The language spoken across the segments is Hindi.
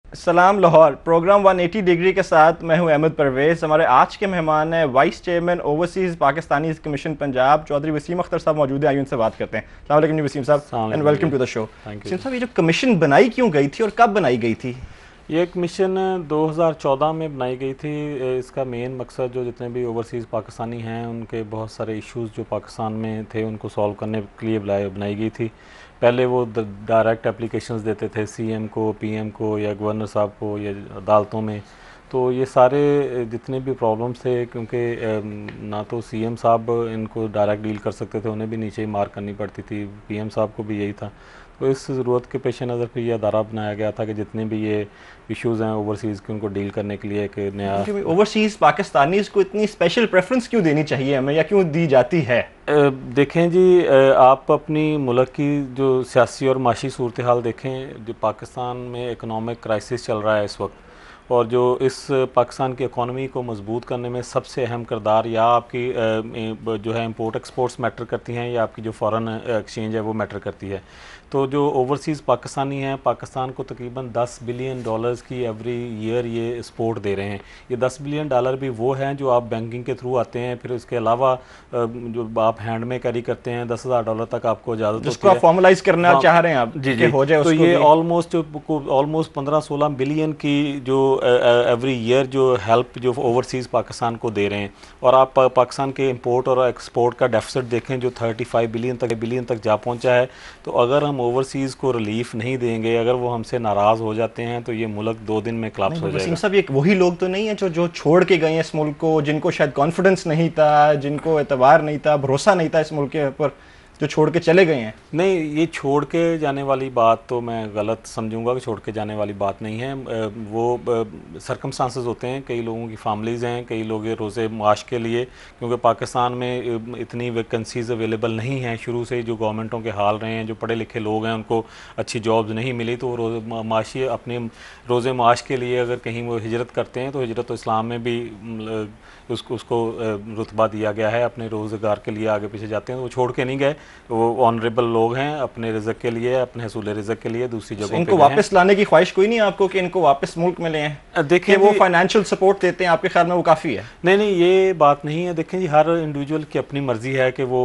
सलाम लाहौर प्रोग्राम 180 डिग्री के साथ मैं हूं अहमद परवेज़। हमारे आज के मेहमान हैं vice chairman overseas Pakistani commission Punjab Chaudhry Waseem Akhtar sahab मौजूद हैं। आइए उनसे बात करते हैं। अस्सलाम वालेकुम Waseem sahab and welcome to the show. Waseem sahab, ये जो कमीशन बनाई क्यों गई थी और कब बनाई गई थी? ये कमीशन 2014 में बनाई गई थी। इसका मेन मकसद जो जितने भी ओवरसीज़ पाकिस्तानी हैं उनके बहुत सारे इश्यूज़ जो पाकिस्तान में थे उनको सॉल्व करने के लिए बनाई गई थी। पहले वो डायरेक्ट एप्लीकेशंस देते थे सीएम को, पीएम को या गवर्नर साहब को या अदालतों में। तो ये सारे जितने भी प्रॉब्लम्स थे, क्योंकि ना तो सीएम साहब इनको डायरेक्ट डील कर सकते थे, उन्हें भी नीचे ही मार करनी पड़ती थी, पीएम साहब को भी यही था। तो इस ज़रूरत के पेश नज़र फिर ये अदारा बनाया गया था कि जितने भी ये इश्यूज़ हैं ओवरसीज़ के उनको डील करने के लिए एक नया। ओवरसीज़ पाकिस्तानीज़ को इतनी स्पेशल प्रेफरेंस क्यों देनी चाहिए हमें, या क्यों दी जाती है? देखें जी, आप अपनी मुल्क की जो सियासी और माशी सूरत हाल देखें। जो पाकिस्तान में इकनॉमिक क्राइसिस चल रहा है इस वक्त, और जो इस पाकिस्तान की इकॉनमी को मजबूत करने में सबसे अहम किरदार या आपकी जो है इंपोर्ट एक्सपोर्ट्स मैटर करती हैं, या आपकी जो फॉरेन एक्सचेंज है वो मैटर करती है। तो जो ओवरसीज़ पाकिस्तानी हैं, पाकिस्तान को तकरीबन $10 बिलियन की एवरी ईयर ये सपोर्ट दे रहे हैं। ये $10 बिलियन भी वो हैं जो आप बैंकिंग के थ्रू आते हैं, फिर उसके अलावा जो आप हैंड में कैरी करते हैं $10,000 तक आपको इजाज़त जिसको आप फॉर्मलाइज करना चाह रहे हैं आप जी जी हो जाए। तो ये ऑलमोस्ट 15-16 बिलियन की जो एवरी ईयर जो हेल्प जो ओवरसीज़ पाकिस्तान को दे रहे हैं। और आप पाकिस्तान के इंपोर्ट और एक्सपोर्ट का डेफिसिट देखें जो 35 बिलियन तक जा पहुंचा है। तो अगर हम ओवरसीज़ को रिलीफ नहीं देंगे, अगर वो हमसे नाराज़ हो जाते हैं, तो ये मुल्क 2 दिन में क्लैप्स हो जाएगा। सब ये वही लोग तो नहीं है जो छोड़ के गए हैं इस मुल्क को, जिनको शायद कॉन्फिडेंस नहीं था, जिनको एतबार नहीं था, भरोसा नहीं था इस मुल्क के ऊपर, जो छोड़ के चले गए हैं? नहीं, ये छोड़ के जाने वाली बात तो मैं गलत समझूंगा कि छोड़ के जाने वाली बात नहीं है। वो सर्कमस्टांसेस होते हैं, कई लोगों की फैमिलीज़ हैं, कई लोग रोज़े माश के लिए, क्योंकि पाकिस्तान में इतनी वैकेंसीज़ अवेलेबल नहीं हैं शुरू से, जो गवर्नमेंटों के हाल रहे हैं। जो पढ़े लिखे लोग हैं उनको अच्छी जॉब्स नहीं मिली, तो वो माशी अपने रोज़े माश के लिए अगर कहीं वो हिजरत करते हैं, तो हिजरत इस्लाम में भी उसको रुतबा दिया गया है। अपने रोज़गार के लिए आगे पीछे जाते हैं, तो वो छोड़ के नहीं गए। वो ऑनरेबल लोग हैं, अपने रिज़्क के लिए, अपने हसूल रिज़्क के लिए दूसरी जगहों पे इनको वापस लाने की ख्वाहिश कोई नहीं है आपको कि इनको वापस मुल्क में ले आएं? देखिए, वो फाइनेंशियल सपोर्ट देते हैं, आपके ख्याल में वो काफ़ी है? नहीं, ये बात नहीं है। देखें जी, हर इंडिविजुअल की अपनी मर्ज़ी है कि वो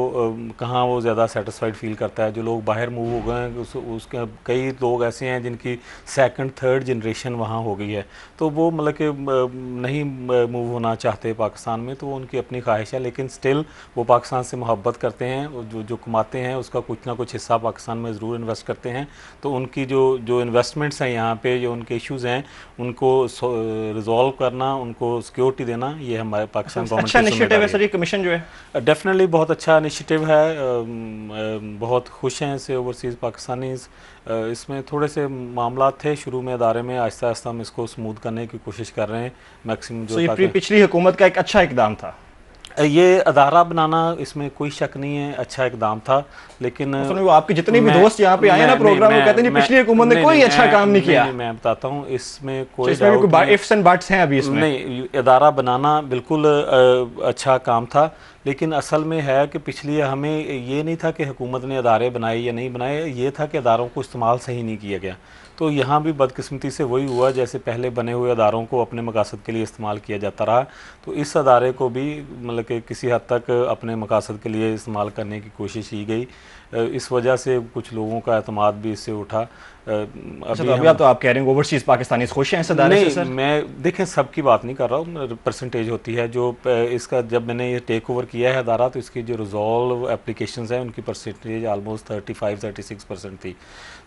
कहाँ वो ज़्यादा सेटिस्फाइड फील करता है। जो लोग बाहर मूव हो गए हैं उसके कई लोग ऐसे हैं जिनकी 2nd-3rd जनरेशन वहाँ हो गई है, तो वो मतलब कि नहीं मूव होना चाहते पाकिस्तान में, तो उनकी अपनी ख्वाहिश है। लेकिन स्टिल वो पाकिस्तान से मोहब्बत करते हैं, जो कमाते हैं उसका कुछ ना कुछ हिस्सा पाकिस्तान में ज़रूर इन्वेस्ट करते हैं। तो उनकी जो इन्वेस्टमेंट्स हैं यहाँ पे, जो उनके इश्यूज़ हैं उनको रिजॉल्व करना, उनको सिक्योरिटी देना, ये हमारे पाकिस्तान गवर्नमेंट अच्छा इनिशिएटिव है सर ये कमीशन जो है। डेफिनेटली बहुत अच्छा इनिशिएटिव है। बहुत खुश हैं इससे ओवरसीज़ पाकिस्तानीज़। इसमें थोड़े से मामला थे शुरू में अदारे में, आहिस्ता आहिस्ता हम इसको स्मूथ करने की कोशिश कर रहे हैं मैक्सिमम। जो ये पिछली हुकूमत का एक अच्छा इकदाम था, ये अदारा बनाना, इसमें कोई शक नहीं है, अच्छा इकदाम था। लेकिन वो आपके जितने भी दोस्त यहाँ पे आए ना प्रोग्राम में कहते हैं पिछली हुकूमत ने कोई अच्छा काम नहीं किया। मैं बताता हूँ, इसमें कोई इफ्स एंड बट्स हैं अभी इसमें नहीं। अदारा बनाना बिल्कुल अच्छा काम था, लेकिन असल में है कि पिछली हमें ये नहीं था कि हुकूमत ने अदारे बनाए या नहीं बनाए, ये था कि अदारों को इस्तेमाल सही नहीं किया गया। तो यहाँ भी बदकिस्मती से वही हुआ, जैसे पहले बने हुए अदारों को अपने मकासद के लिए इस्तेमाल किया जाता रहा, तो इस अदारे को भी मतलब कि किसी हद तक अपने मकासद के लिए इस्तेमाल करने की कोशिश की गई। इस वजह से कुछ लोगों का एतमाद भी इससे उठा। अभी आप तो आप कह रहे हैं ओवरसीज़ पाकिस्तानी खुश हैं इस अदारे से सर? मैं देखें सबकी बात नहीं कर रहा हूँ, परसेंटेज होती है जो इसका। जब मैंने ये टेक ओवर किया है अदारा, तो इसकी जो रिजॉल्व एप्लीकेशंस हैं उनकी परसेंटेज ऑलमोस्ट 35-36% थी।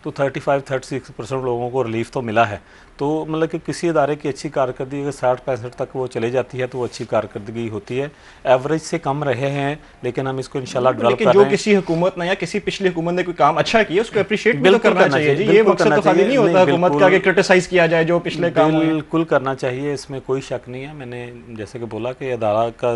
तो 35-36% लोगों को रिलीफ तो मिला है। तो मतलब कि किसी अदारे की अच्छी कारकर्दगी अगर 60-65 तक वो चले जाती है तो वो अच्छी कारकर्दगी होती है। एवरेज से कम रहे हैं, लेकिन हम इसको इंशाल्लाह डेवलप कर रहे हैं। जो किसी हुकूमत ने या किसी पिछली हुकूमत ने कोई काम अच्छा किया उसको अप्रिशिएट भी करना चाहिए जी। ये मकसद तो खाली नहीं होता हुकूमत का कि क्रिटिसाइज किया जाए जो पिछले काम हुए। बिल्कुल करना चाहिए, इसमें कोई शक नहीं है। मैंने जैसे कि बोला कि अदारा का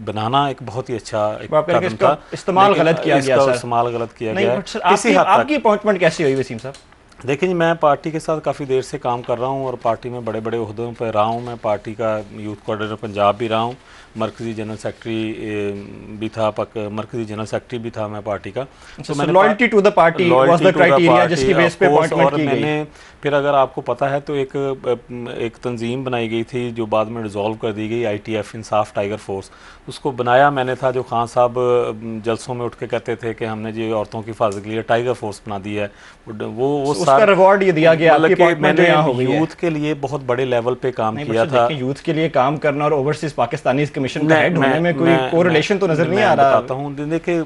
बनाना एक बहुत ही अच्छा कदम था। इस्तेमाल गलत किया गया, इस्तेमाल गलत किया गया। आपकी अपॉइंटमेंट कैसी हुई वसीम साहब? देखिए जी, मैं पार्टी के साथ काफ़ी देर से काम कर रहा हूँ और पार्टी में बड़े बड़े ओहदों पर रहा हूँ। मैं पार्टी का यूथ कोऑर्डिनेटर पंजाब भी रहा हूँ, मरकज़ी जनरल सेक्रेटरी भी था, मरकज़ी जनरल सेक्रेटरी भी था मैं पार्टी का। तो मैंने loyalty to the party was the criteria जिसकी बेस पे अपॉइंटमेंट की गई। मैंने फिर अगर आपको पता है तो एक तंजीम बनाई गई थी जो बाद में डिज़ोल्व कर दी गई, ITF इंसाफ टाइगर फोर्स। उसको बनाया मैंने था, जो खान साहब जलसों में उठ के कहते थे कि हमने जो औरतों की हिफाजत के लिए टाइगर फोर्स बना दी है, वो उसका रिवॉर्ड ये दिया गया आपकी अपॉइंटमेंट मैंने यहाँ हो गई है। यूथ के लिए बहुत बड़े लेवल पे काम किया था। यूथ के लिए काम करना और ओवरसीज पाकिस्तानीज कमीशन का हेड होने में कोई कोरिलेशन तो नजर नहीं आ रहा। बताता हूँ, देखिए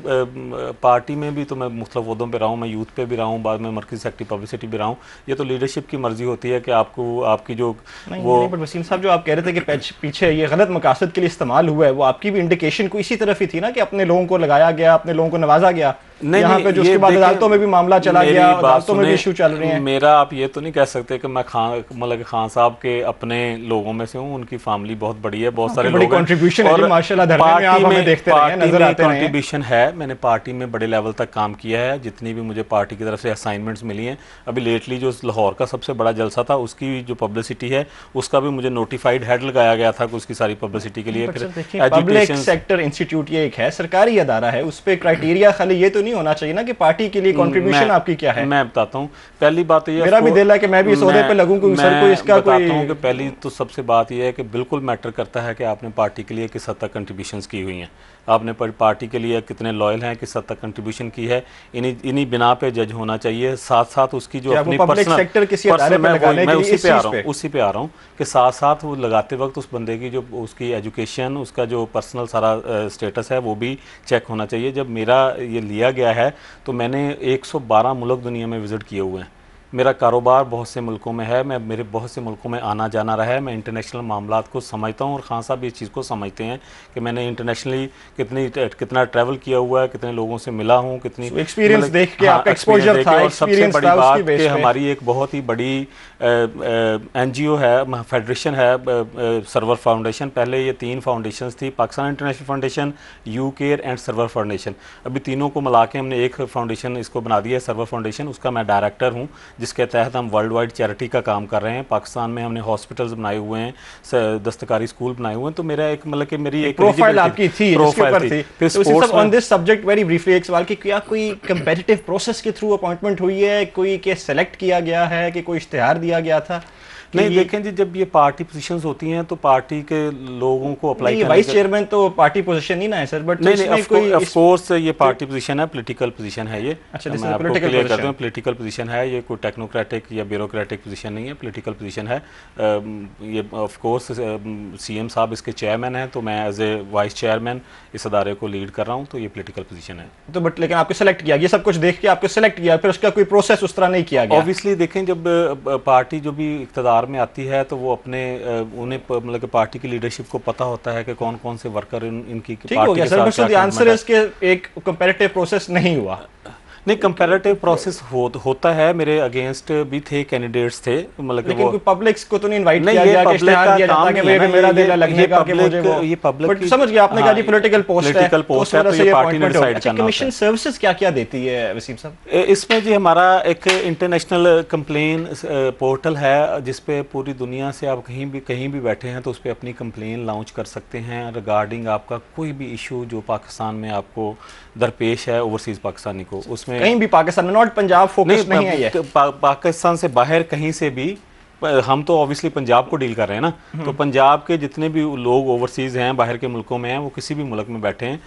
पार्टी में भी तो मैं मुख्तलिफ ओहदों पे रहा हूँ, मैं यूथ पे भी रहा हूँ, बाद में मरकज़ी सेक्रेटरी पब्लिसिटी भी रहा हूँ। ये तो लीडरशिप की मर्जी होती है कि आपको आपकी जो वो बट वसीम साहब जो आप कह रहे थे कि पीछे ये गलत मकासद के लिए इस्तेमाल हुआ है, वो आपकी भी इंडिकेशन को इसी तरफ ही थी ना कि अपने लोगों को लगाया गया, अपने लोगों को नवाजा गया। यहाँ पे जो उसके बाद अदालतों में भी मामला चला गया, अदालतों में भी इशू चल रहे हैं। मेरा आप ये तो नहीं कह सकते कि मैं खान साहब के अपने लोगों में से हूँ, उनकी फैमिली बहुत बड़ी है, बहुत सारे लोग कंट्रीब्यूशन है माशाल्लाह, धरने में आप हमें देखते रहे हैं, नजर आते रहे हैं। कंट्रीब्यूशन है, मैंने पार्टी में बड़े लेवल तक काम किया है, जितनी भी मुझे पार्टी की तरफ से असाइनमेंट्स मिली हैं। अभी लेटली जो लाहौर का सबसे बड़ा जलसा था उसकी जो पब्लिसिटी है उसका भी मुझे नोटिफाइड हेड लगाया गया था उसकी सारी पब्लिसिटी के लिए। फिर पब्लिक सेक्टर इंस्टीट्यूट ये एक है, सरकारी अदारा है, उस पर क्राइटेरिया खाली ये तो नहीं होना चाहिए ना कि पार्टी के लिए कंट्रीब्यूशन आपकी क्या है। मैं बताता हूँ, पहली बात तो ये, मेरा भी दिल है कि मैं भी इस ओहदे पे लगूं, कोई सर को इसका कोई। बताता हूँ कि पहली तो सबसे बात ये है कि बिल्कुल मैटर करता है कि आपने पार्टी के लिए किस हद तक कंट्रीब्यूशंस की हुई हैं, आपने पार्टी के लिए कितने लॉयल हैं, किस हद तक कंट्रीब्यूशन की है, इन्हीं बिना पे जज होना चाहिए। साथ साथ उसकी जो अपनी पर्सनल मैं उसी पे आ रहा हूँ कि साथ साथ वो लगाते वक्त उस बंदे की जो उसकी एजुकेशन, उसका जो पर्सनल सारा स्टेटस है वो भी चेक होना चाहिए। जब मेरा ये लिया गया है तो मैंने 112 मुल्क दुनिया में विज़िट किए हुए हैं, मेरा कारोबार बहुत से मुल्कों में है, मेरे बहुत से मुल्कों में आना जाना रहा है, मैं इंटरनेशनल मामलात को समझता हूँ और खान साहब इस चीज़ को समझते हैं कि मैंने इंटरनेशनली कितना ट्रैवल किया हुआ है, कितने लोगों से मिला हूँ, कितनी एक्सपीरियंस देख के आपका एक्सपोजर था। और सबसे बड़ी बात कि हमारी एक बहुत ही बड़ी NGO है, फेडरेशन है, सर्वर फाउंडेशन। पहले ये 3 फाउंडेशंस थी, Pakistan international foundation, U-CARE and server foundation. अभी तीनों को मिला के हमने एक फाउंडेशन इसको बना दिया है, सर्वर फाउंडेशन। उसका मैं डायरेक्टर हूँ, जिसके तहत हम वर्ल्ड वाइड चैरिटी का काम कर रहे हैं। पाकिस्तान में हमने हॉस्पिटल्स बनाए हुए हैं, दस्तकारी स्कूल बनाए हुए हैं। तो मेरा एक मतलब कि मेरी एक प्रोफाइल आपकी थी, प्रोफाइल थी। फिर sports on this subject very briefly एक सवाल कि क्या कोई कंपेटिटिव प्रोसेस के थ्रू अपॉइंटमेंट हुई है, कोई के सेलेक्ट किया गया है कि कोई इश्तिहार दिया गया था? नहीं, देखें जी, जब ये पार्टी पोजीशंस होती हैं तो पार्टी के लोगों को अप्लाई करने, वाइस चेयरमैन तो पार्टी पोजीशन नहीं ना है सर, बट नहीं, ऑफ कोर्स ये पार्टी पोजीशन है, पॉलिटिकल पोजीशन है ये। अच्छा, मैं आपको क्लियर कर दूं, पॉलिटिकल पोजीशन है ये, कोई टेक्नोक्रेटिक या ब्यूरोक्रेटिक पोजीशन नहीं है, पॉलिटिकल पोजीशन है ये। ऑफ कोर्स CM साहब इसके चेयरमैन हैं, तो मैं एज ए वाइस चेयरमैन इस अदारे को लीड कर रहा हूँ, तो ये पॉलिटिकल पोजीशन है। तो बट लेकिन आपको सेलेक्ट किया, ये सब कुछ देख के आपको सेलेक्ट किया, फिर उसका कोई प्रोसेस उस तरह नहीं किया गया? ऑब्वियसली देखें, जब पार्टी जो भी इक़्तिदार में आती है तो वो अपने उन्हें मतलब कि पार्टी की लीडरशिप को पता होता है कि कौन कौन से वर्कर इनकी पार्टी के साथ क्या आंसर है इसके एक कंपैरेटिव प्रोसेस नहीं हुआ। नहीं, कंपैरेटिव प्रोसेस होता है, मेरे अगेंस्ट भी थे कैंडिडेट्स थे, मतलब लेकिन कोई पब्लिक्स को तो नहीं इनवाइट किया गया कि इश्तिहार दिया जाता कि मेरा दिल लगने का कि मुझे वो, ये पब्लिक बट समझ गया आपने कहा जी पॉलिटिकल पोस्ट है, तो ये पार्टी ने डिसाइड करना। कमीशन सर्विसेज क्या-क्या देती है वसीम साहब? इसमें जी हमारा एक इंटरनेशनल कंप्लेन पोर्टल है, जिस पे पूरी दुनिया से आप कहीं भी बैठे हैं तो उस पर अपनी कंप्लेन लॉन्च कर सकते हैं रिगार्डिंग आपका कोई भी इशू जो पाकिस्तान में आपको दरपेश है, ओवरसीज पाकिस्तानी को। उसमें कहीं भी पाकिस्तान में, नॉट पंजाब फोकस नहीं है ये, पाकिस्तान से बाहर कहीं से भी। हम तो ऑब्वियसली पंजाब को डील कर रहे हैं ना, तो पंजाब के जितने भी लोग ओवरसीज हैं, बाहर के मुल्कों में हैं, वो किसी भी मुल्क में बैठे हैं,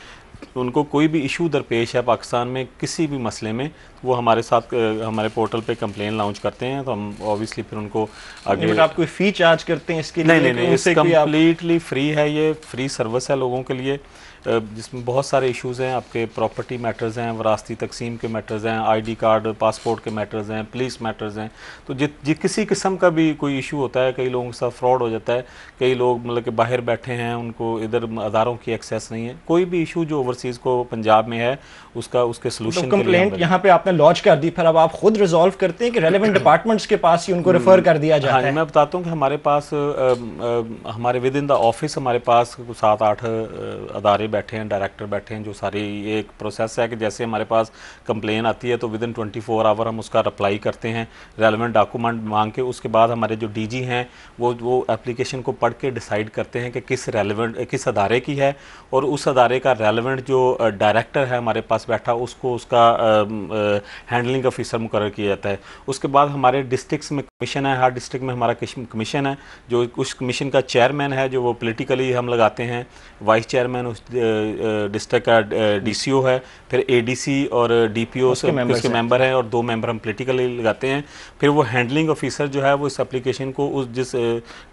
उनको कोई भी इशू दरपेश है पाकिस्तान में किसी भी मसले में, वो हमारे साथ हमारे पोर्टल पे कंप्लेन लॉन्च करते हैं, तो हम ऑब्वियसली फिर उनको आगे। बट आप कोई फ़ी चार्ज करते हैं इसके लिए? नहीं, कम्प्लीटली फ्री है, ये फ्री सर्विस है लोगों के लिए, जिसमें बहुत सारे इश्यूज़ हैं। आपके प्रॉपर्टी मैटर्स हैं, वरासती तकसीम के मैटर्स हैं, ID कार्ड पासपोर्ट के मैटर्स हैं, पुलिस मैटर्स हैं। तो किसी किस्म का भी कोई इशू होता है, कई लोगों के साथ फ्रॉड हो जाता है, कई लोग मतलब कि बाहर बैठे हैं, उनको इधर अदारों की एक्सेस नहीं है, कोई भी इशू जो ओवरसीज़ को पंजाब में है उसके सोल्यूशन। कंप्लेंट यहाँ पे आपने लॉन्च कर दी, फिर अब आप खुद रिजॉल्व करते हैं कि रेलेवेंट डिपार्टमेंट्स के पास ही उनको रेफर कर दिया जाता है? मैं बताता हूँ कि हमारे पास हमारे विद इन द ऑफिस हमारे पास 7-8 अदारे बैठे हैं, डायरेक्टर बैठे हैं, जो सारी ये एक प्रोसेस है कि जैसे हमारे पास कंप्लेन आती है तो विद इन 24 आवर हम उसका रिप्लाई करते हैं, रेलेवेंट डॉक्यूमेंट मांग के। उसके बाद हमारे जो डीजी हैं वो एप्लीकेशन को पढ़ के डिसाइड करते हैं कि किस अदारे की है, और उस अदारे का रेलेवेंट जो डायरेक्टर है हमारे पास बैठा उसको उसका हैंडलिंग ऑफिसर मुकर्रर किया जाता है। उसके बाद हमारे डिस्ट्रिक्ट्स में कमीशन है, हर डिस्ट्रिक्ट में हमारा कमीशन है, जो उस कमीशन का चेयरमैन है जो वो पॉलिटिकली हम लगाते हैं, वाइस चेयरमैन उस डिस्ट्रिक्ट का डीसीओ है, फिर एडीसी और डीपीओ उसके मेंबर हैं, और 2 मेंबर हम पॉलिटिकली लगाते हैं। फिर वो हैंडलिंग ऑफिसर जो है वो इस एप्लीकेशन को उस जिस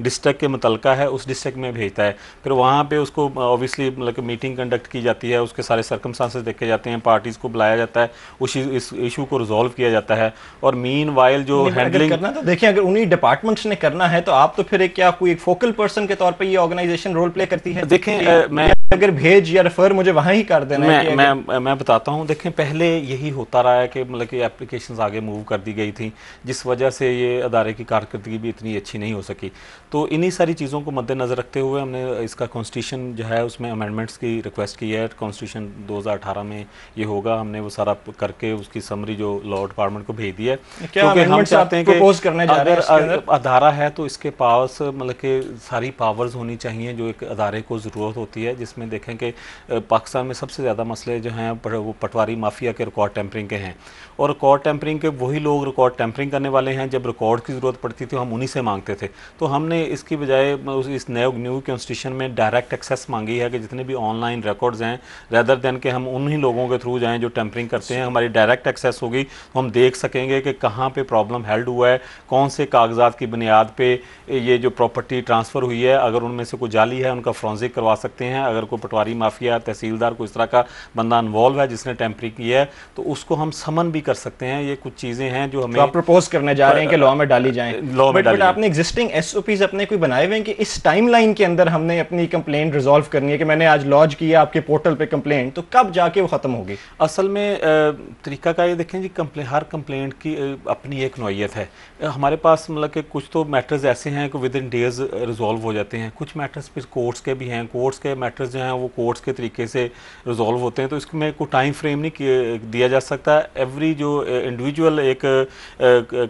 डिस्ट्रिक्ट के मुतलका है उस डिस्ट्रिक्ट में भेजता है। फिर वहाँ पे उसको ऑब्वियसली मतलब मीटिंग कंडक्ट की जाती है, उसके सारे सर्कमस्टांसेस देखे जाते हैं, पार्टीज़ को बुलाया जाता है, इस इशू को रिजॉल्व किया जाता है। और मीन वाइल जो हैंडलिंग करना, तो देखिए अगर उन्हीं डिपार्टमेंट्स ने करना है तो आप तो फिर एक क्या कोई एक फोकल पर्सन के तौर पे ये ऑर्गेनाइजेशन रोल प्ले करती है? देखें मैं अगर भेज या रेफर मुझे वहां ही कर देना है। मैं बताता हूँ। देखें पहले यही होता रहा है कि मतलब कि एप्लीकेशंस आगे मूव कर दी गई थी, जिस वजह से ये अदारे की कारकर्दगी भी इतनी अच्छी नहीं हो सकी। तो इन्हीं सारी चीज़ों को मद्देनज़र रखते हुए हमने इसका कॉन्स्टिट्यूशन जो है उसमें अमेंडमेंट्स की रिक्वेस्ट की है। कॉन्स्टिट्यूशन 2018 में ये होगा, हमने वो सारा करके उसकी समरी जो लॉ डिपार्टमेंट को भेज दी है, क्योंकि हम चाहते हैं कि अगर अदारा है तो इसके पास मतलब कि सारी पावर्स होनी चाहिए जो एक अदारे को ज़रूरत होती है। जिसमें देखें कि पाकिस्तान में सबसे ज़्यादा मसले जो हैं वो पटवारी माफिया के रिकॉर्ड टेम्परिंग के हैं, और रिकॉर्ड टेम्परिंग के वही लोग रिकॉर्ड टेम्परिंग करने वाले हैं। जब रिकॉर्ड की ज़रूरत पड़ती थी हम उन्हीं से मांगते थे, तो हमने इसकी बजाय इस न्यू कॉन्स्टिट्यूशन में डायरेक्ट एक्सेस मांगी है कि जितने भी ऑनलाइन रिकॉर्ड्स हैं रेदर देन के हम उन्हीं लोगों के थ्रू जाएँ जो टेम्परिंग करते हैं, हमारी डायरेक्ट एक्सेस होगी तो हम देख सकेंगे कि कहाँ पर प्रॉब्लम हेल्ड हुआ है, कौन से कागजात की बुनियाद पर ये जो प्रॉपर्टी ट्रांसफ़र हुई है, अगर उनमें से कोई जाली है उनका फ्रॉन्जिक करवा सकते हैं। अगर कोई पटवारी माफिया तहसीलदार कोई इस तरह का बंदा इन्वॉल्व है जिसने टेम्परिंग की है तो उसको हम समन भी कर सकते हैं। ये कुछ चीज़ें हैं जो हमें तो आप प्रपोज करने जा रहे हैं कि लॉ में डाली जाएं। बट आपने एग्जिस्टिंग एसओपीज अपने कोई बनाए हुए हैं कि इस टाइमलाइन के अंदर हमने अपनी कंप्लेंट रिजॉल्व करनी है कि मैंने आज लॉन्च किया आपके पोर्टल पे कंप्लेंट, तो कब जाके वो खत्म होगी? असल में तरीका का ये देखें जी, हर कंप्लेंट की अपनी एक नौयत है। हमारे पास मतलब कि कुछ तो मैटर्स ऐसे हैं कि विद इन डेज रिजॉल्व हो जाते हैं, कुछ मैटर्स फिर कोर्ट्स के भी हैं, कोर्ट्स के मैटर्स जो हैं वो कोर्ट्स के तरीके से रिजॉल्व होते हैं, तो इसमें कोई टाइम फ्रेम नहीं दिया जा सकता। एवरी जो इंडिविजुअल एक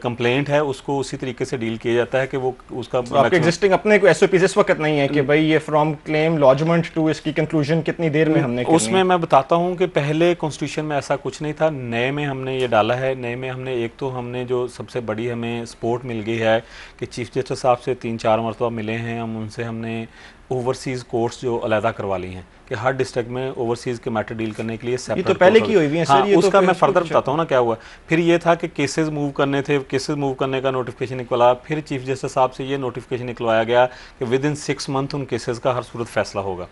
कंप्लेंट है उसको उसी तरीके से डील किया जाता है कि वो उसका आपके एग्जिस्टिंग अपने कोई एसओपीज इस वक्त नहीं है कि भाई ये फ्रॉम क्लेम लॉजमेंट टू इसकी कंक्लूजन कितनी देर में हमने उसमें मैं बताता हूँ कि पहले कॉन्स्टिट्यूशन में ऐसा कुछ नहीं था, नए में हमने ये डाला है। नए में हमने एक तो हमने जो सबसे बड़ी हमें सपोर्ट मिल गई है कि चीफ जस्टिस साहब से 3-4 मरतबा मिले हैं हम, उनसे हमने ओवरसीज़ कोर्ट्स जो अलहदा करवा ली हैं कि हर डिस्ट्रिक्ट में ओवरसीज़ के मैटर डील करने के लिए सेपरेट। ये तो पहले की हुई है सर। ये उसका तो मैं फर्दर बताता हूँ ना क्या हुआ। फिर ये था कि केसेस मूव करने थे, केसेस मूव करने का नोटिफिकेशन निकला, फिर चीफ जस्टिस साहब से ये नोटिफिकेशन निकलवाया गया कि विद इन 6 मंथ उन केसेस का हर सूरत फैसला होगा।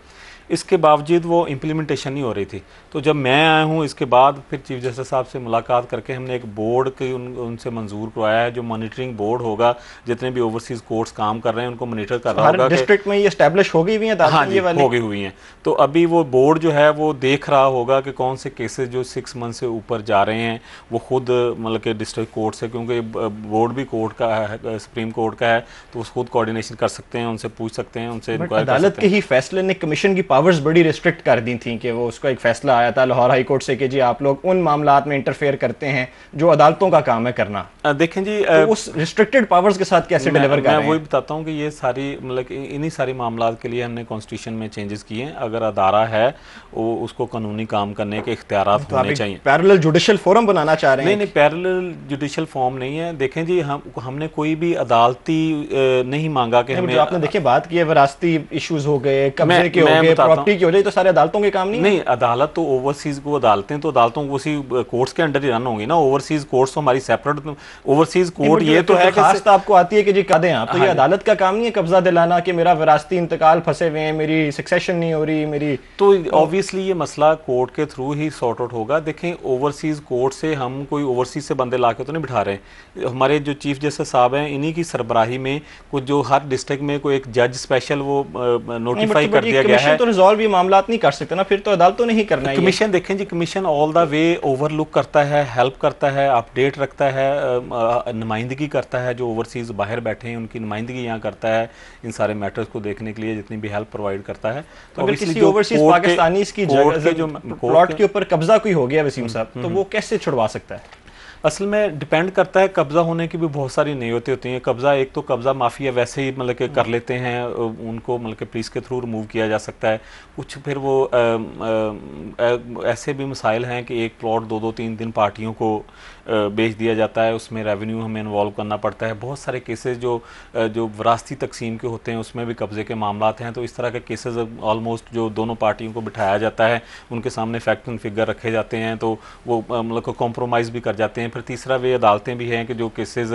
इसके बावजूद वो इम्प्लीमेंटेशन नहीं हो रही थी। तो जब मैं आया हूँ इसके बाद फिर चीफ जस्टिस साहब से मुलाकात करके हमने एक बोर्ड की उनसे मंजूर करवाया है, जो मॉनिटरिंग बोर्ड होगा, जितने भी ओवरसीज कोर्ट्स काम कर रहे हैं उनको मॉनिटर कर रहा होगा। डिस्ट्रिक्ट में ये एस्टैब्लिश हो गई हुई हैं? हाँ जी, हो गई हुई हैं। तो अभी वो बोर्ड जो है वो देख रहा होगा कि कौन से केसेस जो 6 मंथ से ऊपर जा रहे हैं वो खुद मतलब कि डिस्ट्रिक्ट कोर्ट से, क्योंकि बोर्ड भी कोर्ट का है, सुप्रीम कोर्ट का है, तो वो खुद कोऑर्डिनेशन कर सकते हैं, उनसे पूछ सकते हैं, उनसे अदालत के ही फैसले ने कमीशन की पावर्स बड़ी रिस्ट्रिक्ट कर दी थी कि वो उसका एक फैसला आया था लाहौर हाई कोर्ट से कि जी आप लोग उन मामलात में इंटरफेयर करते हैं जो अदालतों का काम है करना। देखें जी, तो उस रिस्ट्रिक्टेड पावर्स के साथ कैसे डिलीवर कर रहे हैं? मैं वही बताता हूँ कि ये सारी मतलब इन्हीं सारी मामलात के लिए हमने कॉन्स्टिट्यूशन में चेंजेस किए हैं। अगर अदारा है वो उसको कानूनी काम करने के इख्तियारात होने चाहिए। पैरेलल जुडिशल फोरम बनाना चाह रहे हैं? नहीं, पैरेलल जुडिशल फॉर्म नहीं है। देखें जी, हमने कोई भी अदालती नहीं मांगा कि हमें, आपने देखिए बात की है विरासती इश्यूज हो गए, कब्जे के हो गए, प्रॉपर्टी की हो गई, तो सारे अदालतों के काम नहीं। अदालत तो ओवरसीज को अदालतें तो अदालतों को उसी कोर्ट्स के अंडर ही रन होंगी ना। ओवरसीज कोर्ट्स तो हमारी सेपरेट, ओवरसीज कोर्ट ये तो है खास आपको आती है कि जी कदें आप, तो ये अदालत का काम नहीं है कब्जा दिलाना कि मेरा विरासती इंतकाल फंसे हुए हैं, मेरी सक्सेशन नहीं हो रही मेरी। तो ऑब्वियसली ये मसला कोर्ट के थ्रू ही सॉर्ट आउट होगा। देखें, ओवरसीज कोर्ट से हम कोई ओवरसीज से बंदे ला के तो नहीं बिठा रहे। हमारे जो चीफ जस्टिस साहब हैं इन्हीं की सरबराही में कुछ जो हर डिस्ट्रिक्ट में कोई एक जज स्पेशल वो नोटिफाई कर दिया गया है। तो रिजॉल्व ये मामला नहीं कर सकते ना, फिर तो अदालतों ने ही करना है। कमीशन देखें जी, commission all the way overlook करता है, हेल्प करता है, अपडेट रखता है, नुमाइंदगी करता है, जो ओवरसीज़ बाहर बैठे हैं उनकी नुमाइंदगी यहाँ करता है इन सारे मैटर्स को देखने के लिए, जितनी भी हेल्प प्रोवाइड करता है। तो अगर किसी ओवरसीज पाकिस्तानी की जगह जो प्लॉट के ऊपर कब्जा कोई हो गया वसीम साहब, तो वो कैसे छुड़वा सकता है? असल में डिपेंड करता है, कब्ज़ा होने की भी बहुत सारी नियतें होती हैं। कब्ज़ा, एक तो कब्ज़ा माफिया वैसे ही मतलब कि कर लेते हैं, उनको मतलब कि पुलिस के थ्रू रिमूव किया जा सकता है। कुछ फिर वो ऐसे भी मसाइल हैं कि एक प्लॉट 2-2 3 पार्टियों को बेच दिया जाता है, उसमें रेवेन्यू हमें इन्वॉल्व करना पड़ता है। बहुत सारे केसेस जो विरासती तकसीम के होते हैं उसमें भी कब्ज़े के मामलात हैं। तो इस तरह के केसेस ऑलमोस्ट जो दोनों पार्टियों को बिठाया जाता है, उनके सामने फैक्ट एंड फिगर रखे जाते हैं, तो वो मतलब कॉम्प्रोमाइज़ भी कर जाते हैं। फिर तीसरा वे अदालतें भी हैं कि जो केसेस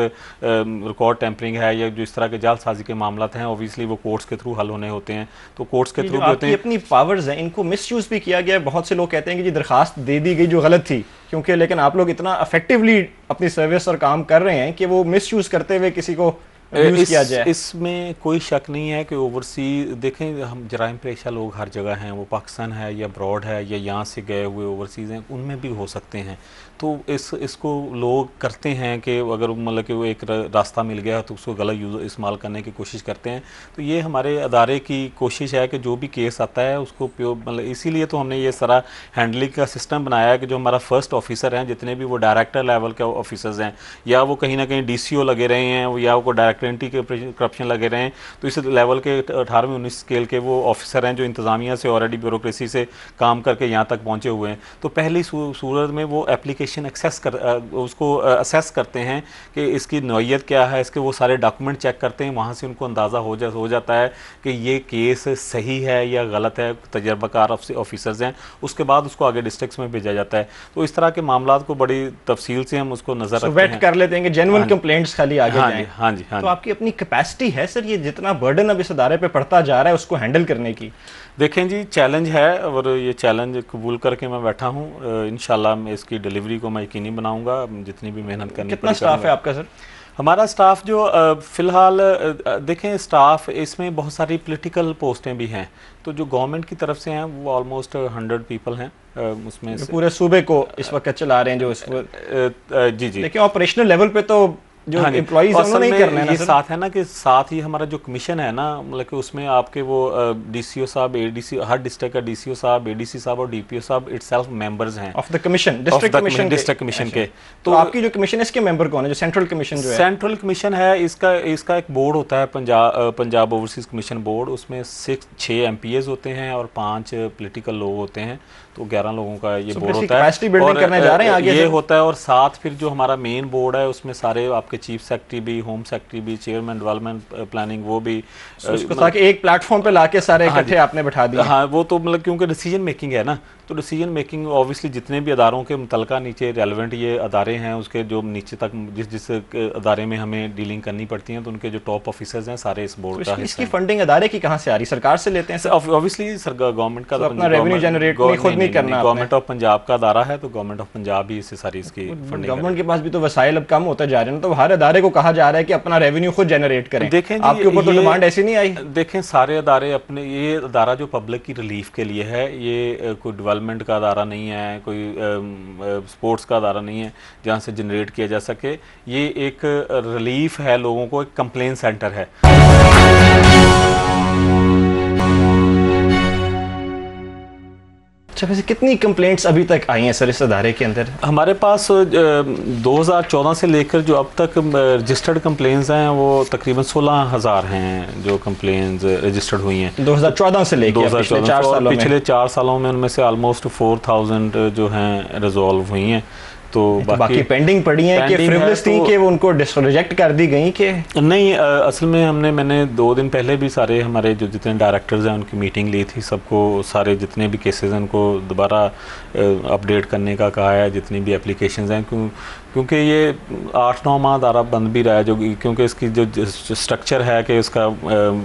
रिकॉर्ड टेम्परिंग है या जो इस तरह के जालसाजी के मामलात हैं, ऑब्वियसली वो कोर्ट्स के थ्रू हल होने होते हैं। तो कोर्ट्स के थ्रू होते हैं। अपनी पावर्स हैं, इनको मिसयूज़ भी किया गया है। बहुत से लोग कहते हैं कि जी दरखास्त दे दी गई जो गलत थी, क्योंकि लेकिन आप लोग इतना इफेक्टिवली अपनी सर्विस और काम कर रहे हैं कि वो मिसयूज़ करते हुए किसी को किया जाए। इसमें कोई शक नहीं है कि ओवरसी देखें, हम जराइम पेशा लोग हर जगह हैं, वो पाकिस्तान है या अब्रॉड है या यहाँ से गए हुए ओवरसीज़ हैं, उनमें भी हो सकते हैं। तो इसको लोग करते हैं कि अगर मतलब कि वो एक रास्ता मिल गया तो उसको गलत यूज़ इस्तेमाल करने की कोशिश करते हैं। तो ये हमारे अदारे की कोशिश है कि जो भी केस आता है उसको मतलब इसीलिए तो हमने ये सारा हैंडलिंग का सिस्टम बनाया है कि जो हमारा फर्स्ट ऑफिसर हैं, जितने भी वो डायरेक्टर लेवल के ऑफिसर्स हैं, या वो कहीं ना कहीं DCO लगे रहे हैं या वो डायरेक्टर एंटी के करप्शन लगे रहे हैं, तो इस लेवल के 18वीं-19 स्केल के वो ऑफिसर हैं जो इंतज़ामिया से ऑलरेडी ब्यूरोक्रेसी से काम करके यहाँ तक पहुँचे हुए हैं। तो पहली सूरत में वो एप्लीकेशन उसको असेस करते हैं कि इसकी नौइयत क्या है, इसके वो सारे डॉक्यूमेंट चेक करते हैं, वहाँ से उनको अंदाज़ा हो जाता है कि ये केस सही है या गलत है, तजर्बाकार ऑफिसर्स हैं। उसके बाद उसको आगे डिस्ट्रिक्ट्स में भेजा जाता है। तो इस तरह के मामला को बड़ी तफसील से हम उसको नजर रखते हैं, कर लेते हैं कि जेन्युइन कंप्लेंट्स खाली आगे जाएं। हाँ जी। तो आपकी अपनी कैपेसिटी है सर, ये जितना बर्डन अब इस अदारे पे पड़ता जा रहा है उसको हैंडल करने की? देखें जी, चैलेंज है और ये चैलेंज कबूल करके मैं बैठा हूँ। इंशाल्लाह मैं इसकी डिलीवरी को मैं यकीनी बनाऊंगा, जितनी भी मेहनत करनी। कितना स्टाफ है आपका सर? हमारा स्टाफ जो फ़िलहाल देखें, स्टाफ इसमें बहुत सारी पॉलिटिकल पोस्टें भी हैं, तो जो गवर्नमेंट की तरफ से हैं वो ऑलमोस्ट 100 पीपल हैं। उसमें पूरे सूबे को इस वक्त चला रहे हैं जो इस जी। लेकिन ऑपरेशनल लेवल पे तो जो एम्प्लॉइज नहीं करना है ना, ये साथ है ना कि साथ ही हमारा जो कमीशन है ना, मतलब कि उसमें आपके वो DCO साहब, ADC, हर डिस्ट्रिक्ट का DCO साहब, ADC साहब और DPO साहब इटसेल्फ मेंबर्स हैं of the commission, district commission के। तो आपकी जो कमीशन है इसके मेंबर कौन है? जो सेंट्रल कमीशन जो है, सेंट्रल कमीशन है, इसका एक बोर्ड होता है, पंजाब ओवरसीज कमीशन बोर्ड। उसमें 6 MPAs होते हैं और 5 पॉलिटिकल लोग होते हैं, तो 11 लोगों का ये बोर्ड होता है। और करने जा रहे हैं आगे ये होता है। और साथ फिर जो हमारा मेन बोर्ड है उसमें सारे आपके चीफ सेक्रेटरी भी, होम सेक्रेटरी भी, चेयरमैन डेवलपमेंट प्लानिंग वो भी, उसको ताकि एक प्लेटफॉर्म पे लाके सारे इकट्ठे आपने बैठा दिए। हाँ, वो तो मतलब क्योंकि डिसीजन मेकिंग है ना, तो डिसीजन मेकिंग ऑब्वियसली जितने भी अदारों के मुतलका नीचे रेलेवेंट ये अदारे हैं उसके जो नीचे तक जिस अदारे में हमें डीलिंग करनी पड़ती है, तो उनके जो टॉप ऑफिसर्स हैं सारे इस बोर्ड का। इसकी फंडिंग अदारे की कहाँ से आ रही? सरकार से लेते हैं? ऑब्वियसली गवर्नमेंट का अपना रेवेन्यू जनरेट खुद नहीं करना। गवर्नमेंट ऑफ पंजाब का अदारा है, तो गवर्नमेंट ऑफ पंजाब ही इससे सारी इसकी फंडिंग। गवर्नमेंट के पास भी तो वसाइल अब कम होते जा रहे हैं, तो हर अदारे को कहा जा रहा है कि अपना रेवेन्यू खुद जनरेट करें। देखें आपके ऊपर तो डिमांड ऐसी नहीं आई? देखें, सारे अदारे अपने, ये अदारा जो पब्लिक की रिलीफ के लिए है, ये कोई डेवलपमेंट का अदारा नहीं है, कोई स्पोर्ट्स का अदारा नहीं है जहाँ से जनरेट किया जा सके। ये एक रिलीफ है लोगों को, एक कंप्लेन सेंटर है। अच्छा, वैसे कितनी कंप्लेंट्स अभी तक आई हैं सर इस अदारे के अंदर? हमारे पास 2014 से लेकर जो अब तक रजिस्टर्ड कंप्लेंट्स हैं वो तकरीबन 16,000 हैं जो कंप्लेंट्स रजिस्टर्ड हुई हैं 2014 से लेकर पिछले 4 सालों में। उनमें से ऑलमोस्ट 4,000 जो हैं रिजॉल्व हुई हैं। तो बाकी पेंडिंग पड़ी हैं कि फ्रिवलेस थी कि वो उनको रिजेक्ट कर दी गई कि नहीं? असल में मैंने 2 दिन पहले भी सारे हमारे जो जितने डायरेक्टर्स हैं उनकी मीटिंग ली थी, सबको सारे जितने भी केसेस हैं उनको दोबारा अपडेट करने का कहा है, जितनी भी एप्लीकेशंस हैं, क्योंकि ये 8-9 माह अदारा बंद भी रहा है, जो क्योंकि इसकी जो स्ट्रक्चर है कि इसका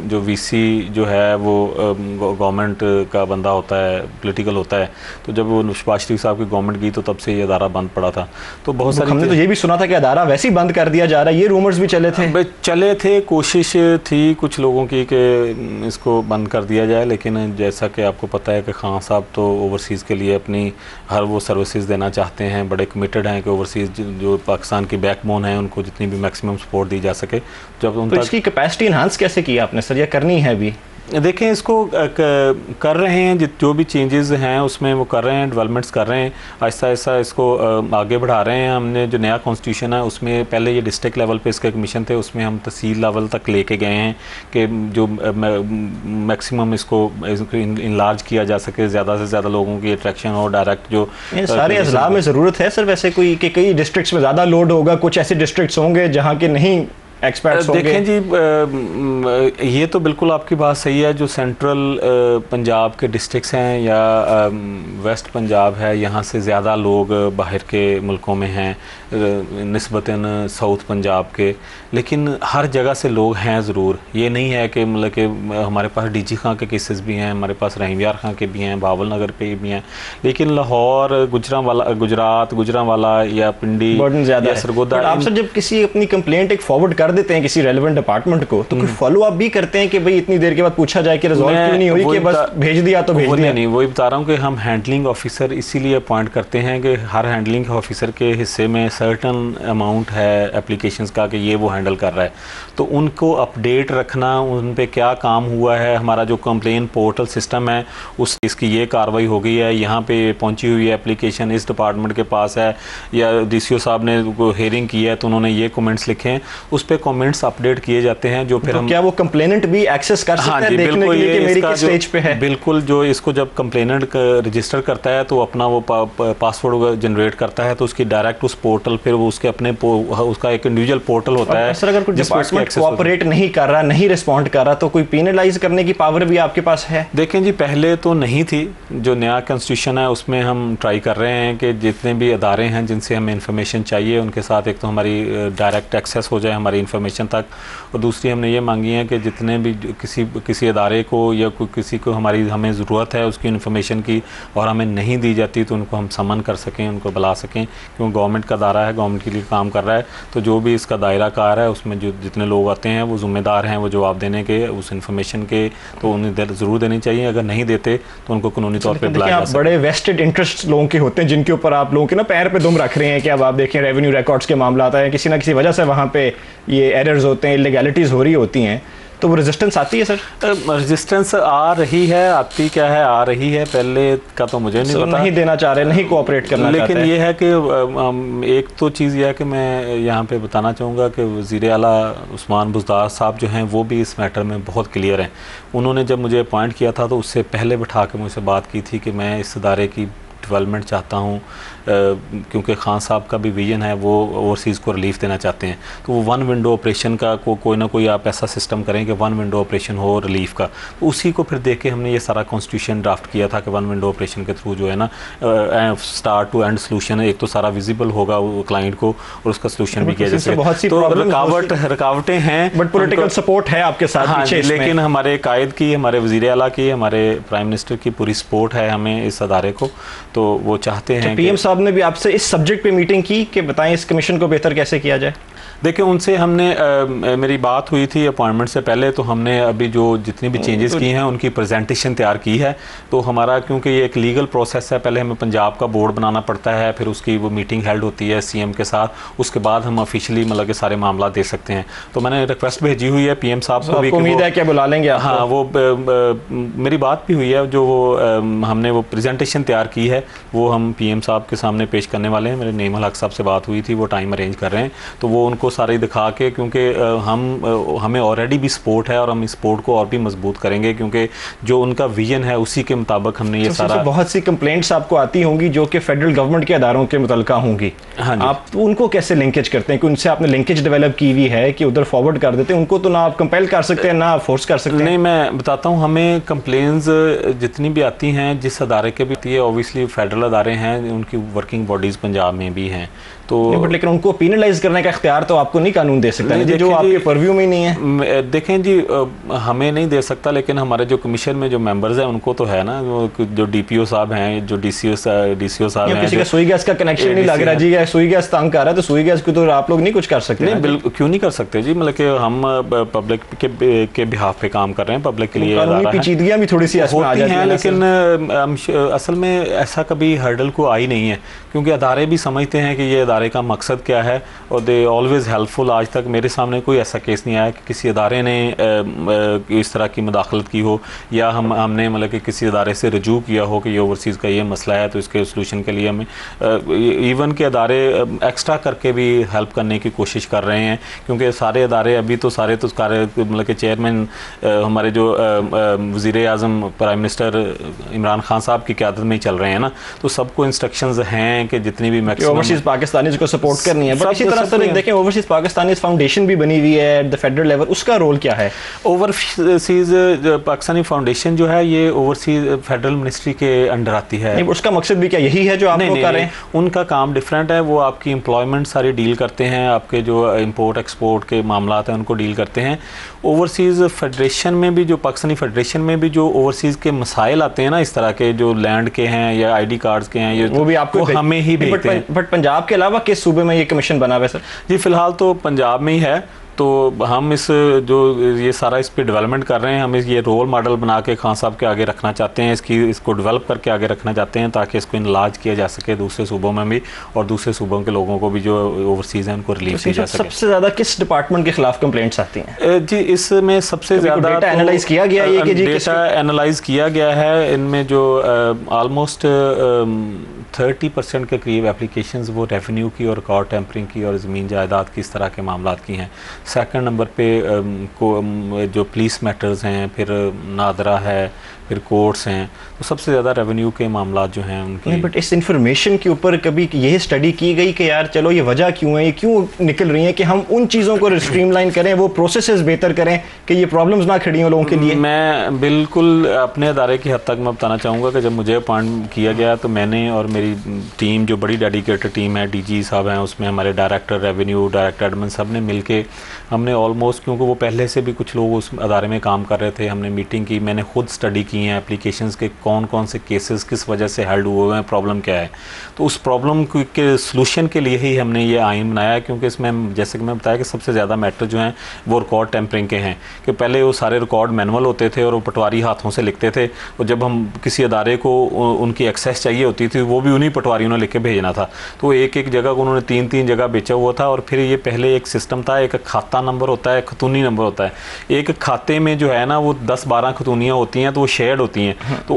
जो वीसी जो है वो गवर्नमेंट का बंदा होता है, पॉलिटिकल होता है। तो जब वो शहबाज शरीफ साहब की गवर्नमेंट गई तो तब से ये अदारा बंद पड़ा था। तो बहुत सारी हमने तो ये भी सुना था कि अदारा वैसे ही बंद कर दिया जा रहा है, ये रूमर्स भी चले थे। कोशिश थी कुछ लोगों की कि इसको बंद कर दिया जाए, लेकिन जैसा कि आपको पता है कि खान साहब तो ओवरसीज़ के लिए अपनी हर वो सर्विसेज देना चाहते हैं, बड़े कमिटेड हैं कि ओवरसीज़ जो पाकिस्तान की बैकबोन है उनको जितनी भी मैक्सिमम सपोर्ट दी जा सके। जब उन तो इसकी कैपेसिटी इन्हांस कैसे की आपने सर, या करनी है अभी? देखें, इसको कर रहे हैं, जो भी चेंजेस हैं उसमें वो कर रहे हैं, डेवलपमेंट्स कर रहे हैं, आहिस्ता आहिस्ता इसको आगे बढ़ा रहे हैं। हमने जो नया कॉन्स्टिट्यूशन है उसमें पहले ये डिस्ट्रिक्ट लेवल पे इसके कमीशन थे, उसमें हम तहसील लेवल तक लेके गए हैं कि जो मैक्सिमम इसको इनलार्ज किया जा सके, ज़्यादा से ज़्यादा लोगों की अट्रैक्शन हो। डायरेक्ट जो सारे अजला में ज़रूरत है सर वैसे कोई कि कई डिस्ट्रिक्ट्स में ज़्यादा लोड होगा, कुछ ऐसे डिस्ट्रिक्ट्स होंगे जहाँ के नहीं एक्सपर्ट्स होंगे? देखें जी, ये तो बिल्कुल आपकी बात सही है। जो सेंट्रल पंजाब के डिस्ट्रिक्ट्स हैं या वेस्ट पंजाब है, यहाँ से ज़्यादा लोग बाहर के मुल्कों में हैं निस्बतन साउथ पंजाब के, लेकिन हर जगह से लोग हैं ज़रूर। ये नहीं है कि मतलब कि हमारे पास डीजी खां के केसेस भी हैं, हमारे पास रहीम यार खां के भी हैं, बावल नगर पे भी हैं, लेकिन लाहौर, गुजरात, गुजरांवाला या पिंडी या सरगोदा, आप सर जब किसी अपनी कंप्लेंट एक फॉरवर्ड कर देते हैं किसी रेलेवेंट डिपार्टमेंट को, तो कोई फॉलो अप भी करते हैं कि भाई इतनी देर के बाद पूछा जाए कि रिजॉल्व क्यों नहीं हुई, कि बस भेज दिया तो भेज दिया? नहीं, वही बता रहा हूँ कि हम हैंडलिंग ऑफिसर इसीलिए अपॉइंट करते हैं कि हर हैंडलिंग ऑफिसर के हिस्से में सर्टन अमाउंट है एप्लीकेशंस का कि ये वो हैंडल कर रहा है, तो उनको अपडेट रखना, उन पे क्या काम हुआ है। हमारा जो कंप्लेन पोर्टल सिस्टम है उस इसकी ये कार्रवाई हो गई है, यहाँ पे पहुँची हुई है एप्लीकेशन, इस डिपार्टमेंट के पास है, या DCO साहब ने हेयरिंग की है तो उन्होंने ये कमेंट्स लिखे हैं, उस पर कमेंट्स अपडेट किए जाते हैं। जो फिर तो क्या वो कंप्लेनेंट भी एक्सेस कर सकते हैं देखने के लिए कि मेरी किस स्टेज पे है? बिल्कुल, जो इसको जब कंप्लेनेंट रजिस्टर करता है तो अपना वो पासवर्ड जनरेट करता है, तो उसकी डायरेक्ट उस पोर्टल, फिर वो उसके अपने उसका एक इंडिविजुअल पोर्टल होता है। सर अगर कोई डिपार्टमेंट कोऑपरेट नहीं कर रहा, नहीं रिस्पॉन्ड कर रहा, तो कोई पेनलाइज करने की पावर भी आपके पास है? देखें जी, पहले तो नहीं थी। जो नया कॉन्स्टिट्यूशन है उसमें हम ट्राई कर रहे हैं कि जितने भी अदारे हैं जिनसे हमें इंफॉर्मेशन चाहिए उनके साथ एक तो हमारी डायरेक्ट एक्सेस हो जाए हमारी इंफॉर्मेशन तक, और दूसरी हमने ये मांगी है कि जितने भी किसी अदारे को या किसी को हमें ज़रूरत है उसकी इन्फॉर्मेशन की और हमें नहीं दी जाती तो उनको हम समन कर सकें, उनको बुला सकें, क्योंकि गवर्नमेंट का अदारा है, गवर्नमेंट के लिए काम कर रहा है। तो जो भी इसका दायरा कार है उसमें जो जितने लोग आते हैं वो ज़िम्मेदार हैं वो जवाब देने के, उस इन्फॉर्मेशन के, तो उन्हें ज़रूर देनी चाहिए। अगर नहीं देते तो उनको कानूनी तौर पर बुलाया जा सकता है। बड़े वेस्टेड इंटरेस्ट लोगों के होते हैं जिनके ऊपर आप लोगों के ना पैर पे दुम रख रहे हैं कि अब आप देखें रेवेन्यू रिकॉर्ड्स के मामला आता है, किसी ना किसी वजह से वहाँ पे ये एरर्स होते हैं, इलीगैलिटीज़ हो रही होती हैं, तो वो रेजिस्टेंस आती है सर? रेजिस्टेंस आ रही है, आती क्या है, आ रही है, पहले का तो मुझे नहीं पता। नहीं देना चाह रहे, नहीं कोऑपरेट करना लेकिन ये है कि एक तो चीज़ ये है कि मैं यहाँ पे बताना चाहूँगा कि वज़ीर आला उस्मान बुज़दार साहब जो हैं वो भी इस मैटर में बहुत क्लियर हैं। उन्होंने जब मुझे अपॉइंट किया था तो उससे पहले बिठा के मुझसे बात की थी कि मैं इस इदारे की डेवलपमेंट चाहता हूँ, क्योंकि खान साहब का भी विजन है, वो ओवरसीज़ को रिलीफ देना चाहते हैं। तो वो वन विंडो ऑपरेशन का कोई ना कोई आप ऐसा सिस्टम करें कि वन विंडो ऑपरेशन हो रिलीफ का, तो उसी को फिर देख के हमने ये सारा कॉन्स्टिट्यूशन ड्राफ्ट किया था कि वन विंडो ऑपरेशन के थ्रू जो है ना स्टार्ट टू एंड सोल्यूशन, एक तो सारा विजिबल होगा वो क्लाइंट को और उसका सोल्यूशन भी किया जाए। बहुत सी तो रुकावटें हैं, बट पॉलिटिकल सपोर्ट है आपके साथ। हाँ, लेकिन हमारे कायद की, हमारे वज़ीर आला की, हमारे प्राइम मिनिस्टर की पूरी सपोर्ट है हमें इस अदारे को, तो वो चाहते हैं। PM साहब ने भी आपसे इस सब्जेक्ट पे मीटिंग की कि बताएं इस कमीशन को बेहतर कैसे किया जाए? देखिए, उनसे हमने मेरी बात हुई थी अपॉइंटमेंट से पहले, तो हमने अभी जो जितनी भी चेंजेस किए हैं उनकी प्रेजेंटेशन तैयार की है। तो हमारा, क्योंकि ये एक लीगल प्रोसेस है, पहले हमें पंजाब का बोर्ड बनाना पड़ता है, फिर उसकी वो मीटिंग हेल्ड होती है CM के साथ, उसके बाद हम ऑफिशियली मतलब के सारे मामला दे सकते हैं। तो मैंने रिक्वेस्ट भेजी हुई है PM साहब को भी, उम्मीद है क्या बुला लेंगे? हाँ, वो मेरी बात भी हुई है, जो वो हमने वो प्रेजेंटेशन तैयार की है वो हम PM साहब के सामने पेश करने वाले हैं। मेरे नेमल हक साहब से बात हुई थी, वो टाइम अरेंज कर रहे हैं, तो वो उनको सारे दिखा के, क्योंकि हमें ऑलरेडी भी सपोर्ट है और हम इस सपोर्ट को और भी मजबूत करेंगे, क्योंकि जो उनका विजन है उसी के मुताबिक हमने ये सारा। बहुत सी कंप्लेंट्स आपको आती होंगी जो कि फेडरल गवर्नमेंट के अदारों के मुतल्लिका होंगी। हाँ, आप उनको कैसे लिंकेज करते हैं कि उनसे आपने लिंकेज डेवलप की हुई है कि उधर फॉरवर्ड कर देते हैं? उनको तो ना आप कंपेल कर सकते हैं ना फोर्स कर सकते हैं। नहीं, मैं बताता हूँ, हमें कंप्लेंट्स जितनी भी आती हैं जिस अदारे के भी आती है, ऑब्वियसली फेडरल अदारे हैं, उनकी वर्किंग बॉडीज़ पंजाब में भी हैं, तो लेकिन उनको पीनलाइज करने का इख्तियार तो आपको नहीं कानून दे सकता है, जो आपके परव्यू में नहीं है। देखें जी, हमें नहीं दे सकता, लेकिन हमारे जो कमीशन में जो मेंबर्स हैं उनको तो है ना, जो डीपीओ साहब हैं, जो डीसीओ साहब हैं। किसी का सुई गैस का कनेक्शन नहीं लग रहा जी, सुई गैस तंग कर रहा है, तो सुई गैस को तो आप लोग नहीं कुछ कर सकते? नहीं, बिल्कुल क्यों नहीं कर सकते जी, मतलब कि हम पब्लिक के बिहाफ पे काम कर रहे हैं, पब्लिक के लिए पेचीदगियां भी थोड़ी सी होती हैं, लेकिन असल में ऐसा कभी हर्डल को आई नहीं है, क्योंकि अदारे भी समझते हैं कि ये अदारे का मकसद क्या है, और दे ऑलवेज हेल्पफुल। आज तक मेरे सामने कोई ऐसा केस नहीं आया कि किसी अदारे ने इस तरह की मुदाखलत की हो, या हमने मतलब कि किसी अदारे से रजू किया हो कि ये ओवरसीज़ का ये मसला है, तो इसके सोल्यूशन के लिए हमें इवन के अदारे एक्स्ट्रा करके भी हेल्प करने की कोशिश कर रहे हैं, क्योंकि सारे अदारे अभी तो सारे तो मतलब कि चेयरमैन हमारे जो वज़ीर आज़म प्राइम मिनिस्टर इमरान खान साहब की क़यादत में ही चल रहे हैं ना, तो सबको इंस्ट्रक्शंस हैं कि जितनी भी मैक्सिमम ओवरसीज़ पाकिस्तानीज़ को सपोर्ट करनी है। बट इसी तरह से देखें, ओवरसीज़ पाकिस्तानीज़ फाउंडेशन भी बनी हुई है एट द फेडरल लेवल, उसका रोल क्या है? ओवरसीज़ पाकिस्तानी फाउंडेशन जो है ये ओवरसीज़ फेडरल मिनिस्ट्री के अंडर आती है। नहीं, उसका मकसद भी क्या यही है जो आप लोग कर रहे हैं? उनका काम डिफरेंट है, वो आपकी एम्प्लॉयमेंट सारी डील करते हैं, आपके जो इंपोर्ट एक्सपोर्ट के मामला हैं उनको डील करते हैं। ओवरसीज़ फेडरेशन में भी, जो पाकिस्तानी फेडरेशन में भी जो ओवरसीज़ के मसाइल आते हैं ना, इस तरह के जो लैंड के हैं या आईडी कार्ड्स के हैं, ये वो भी आपको हमें ही भेजते हैं। बट पंजाब के अलावा किस सूबे में ये कमीशन बना हुआ है सर? जी फिलहाल तो पंजाब में ही है, तो हम ये सारा इस पर डेवलपमेंट कर रहे हैं। हम ये रोल मॉडल बना के खान साहब के आगे रखना चाहते हैं, इसको डेवलप करके आगे रखना चाहते हैं, ताकि इसको इलाज किया जा सके दूसरे सूबों में भी, और दूसरे सूबों के लोगों को भी जो ओवरसीज़ हैं उनको रिलीफ किया जा सके। सबसे ज़्यादा किस डिपार्टमेंट के खिलाफ कंप्लेंट्स आती हैं? जी इसमें सबसे ज़्यादा डेटा एनालाइज किया गया है कि जी डेटा एनालाइज किया गया है, इनमें जो ऑलमोस्ट 30% के करीब एप्लीकेशंस वो रेवेन्यू की और रिकॉर्ड टेम्परिंग की और ज़मीन जायदाद की इस तरह के मामला की हैं। सेकंड नंबर पे जो पुलिस मैटर्स हैं, फिर नादरा है, फिर कोर्ट्स हैं, तो सबसे ज़्यादा रेवेन्यू के मामला जो हैं उनके। नहीं, बट इस इन्फॉर्मेशन के ऊपर कभी यही स्टडी की गई कि यार चलो ये वजह क्यों है, ये क्यों निकल रही है, कि हम उन चीज़ों को स्ट्रीमलाइन करें, वो प्रोसेसेस बेहतर करें कि ये प्रॉब्लम्स ना खड़ी हों लोगों के लिए? मैं बिल्कुल अपने अदारे की हद तक मैं बताना चाहूँगा कि जब मुझे अपॉइंट किया गया तो मैंने और मेरी टीम, जो बड़ी डेडिकेटेड टीम है, डीजी साहब हैं उसमें, हमारे डायरेक्टर रेवेन्यू, डायरेक्टर एडमिन, सब ने मिल के हमने ऑलमोस्ट, क्योंकि वो पहले से भी कुछ लोग उस अदारे में काम कर रहे थे, हमने मीटिंग की, मैंने खुद स्टडी की हैं एप्लीकेशंस के कौन कौन से केसेस किस वजह से हेल्ड हुए हैं, प्रॉब्लम क्या है। तो उस प्रॉब्लम के सलूशन के लिए ही हमने ये आइन बनाया, क्योंकि इसमें जैसे कि मैं बताया कि सबसे ज़्यादा मैटर जो हैं वो रिकॉर्ड टेम्परिंग के हैं, कि पहले वो सारे रिकॉर्ड मैनुअल होते थे और वो पटवारी हाथों से लिखते थे, और जब हम किसी अदारे को उनकी एक्सेस चाहिए होती थी वो भी उन्हीं पटवारियों ने लिख के भेजना था। तो एक एक जगह को उन्होंने 3-3 जगह बेचा हुआ था। और फिर ये पहले एक सिस्टम था, एक खाता नंबर होता है, खतूनी नंबर होता है, एक खाते में जो है ना वो 10-12 खतूनियाँ होती हैं, तो वो शेयर्ड होती हैं, तो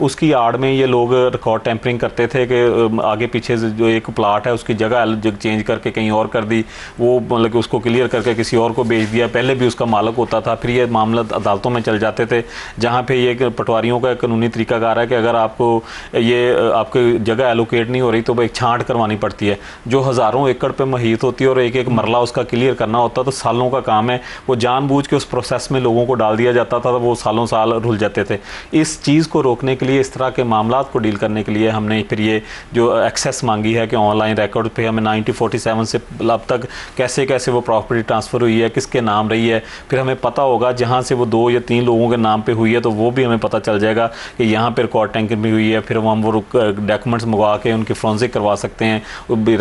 उसकी आड़ में ये लोग रिकॉर्ड टेम्परिंग करते थे कि आगे पीछे जो एक प्लाट है उसकी जगह चेंज करके कहीं और कर दी, वो मतलब कि उसको क्लियर करके किसी और को बेच दिया, पहले भी उसका मालिक होता था। फिर ये मामला अदालतों में चल जाते थे, जहाँ पे ये पटवारियों का कानूनी तरीकाकार है कि अगर आपको ये आपकी जगह एलोकेट नहीं हो रही तो एक छांट करवानी पड़ती है, जो हज़ारों एकड़ पे मुहित होती है, और एक एक मरला उसका क्लियर करना होता, तो सालों का काम है। वो जानबूझ के उस प्रोसेस में लोगों को डाल दिया जाता था, तो वो सालों साल रुल जाते थे। इस चीज़ को रोकने के लिए, इस तरह के मामला को डील करने के लिए हमने फिर ये जो एक्सेस मांगी है कि ऑनलाइन रिकॉर्ड पे हमें 1947 से अब तक कैसे कैसे वो प्रॉपर्टी ट्रांसफ़र हुई है, किसके नाम रही है, फिर हमें पता होगा जहाँ से वो 2 या 3 लोगों के नाम पे हुई है, तो वो भी हमें पता चल जाएगा कि यहाँ पर रिकॉर्ड टेम्परिंग भी हुई है। फिर हम वो डॉक्यूमेंट्स मंगवा के उनकी फोरेंसिक करवा सकते हैं।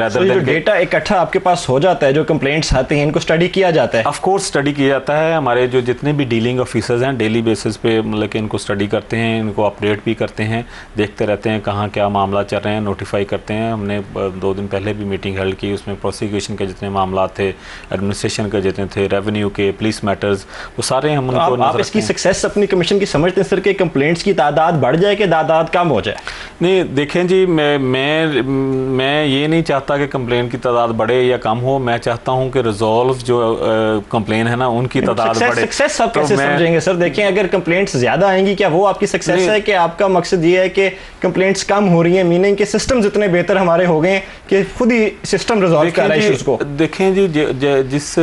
जो डेटा इकट्ठा आपके पास हो जाता है, जो कंप्लेंट्स आते हैं, इनको स्टडी किया जाता है? ऑफ कोर्स स्टडी किया जाता है। हमारे जो जितने भी डीलिंग ऑफिसर्स हैं डेली बेसिस पे मतलब कि इनको स्टडी करते हैं, इनको अपडेट भी करते हैं, देखते रहते हैं कहाँ क्या मामला चल रहे हैं, नोटिफाई करते हैं। हमने 2 दिन पहले भी मीटिंग हेल्ड की, उसमें प्रोसिक्यूशन के जितने मामला थे, एडमिनिस्ट्रेशन के जितने थे, रेवेन्यू के, पुलिस मैटर्स, वो सारे हम उनको आप इसकी सक्सेस अपनी कमीशन की समझते हैं सर कि कंप्लेंट्स की तादाद बढ़ जाए कि तादाद कम हो जाए? नहीं देखें जी, मैं ये नहीं चाहता कि कंप्लेन की तादाद बढ़े या कम हो। मैं चाहता हूं कि रिजॉल्व जो कंप्लेन है ना उनकी तादाद बढ़े। सक्सेस आप कैसे समझेंगे सर? देखें, अगर कंप्लेंट्स ज़्यादा आएंगी, क्या वो आपकी सक्सेस है कि आपका मकसद ये है कि कंप्लेंट्स कम हो रही हैं, मीनिंग के सिस्टम्स इतने बेहतर हमारे हो गए कि खुद ही सिस्टम रिजॉल्व कर रहा है इश्यूज को? देखें जी, जिस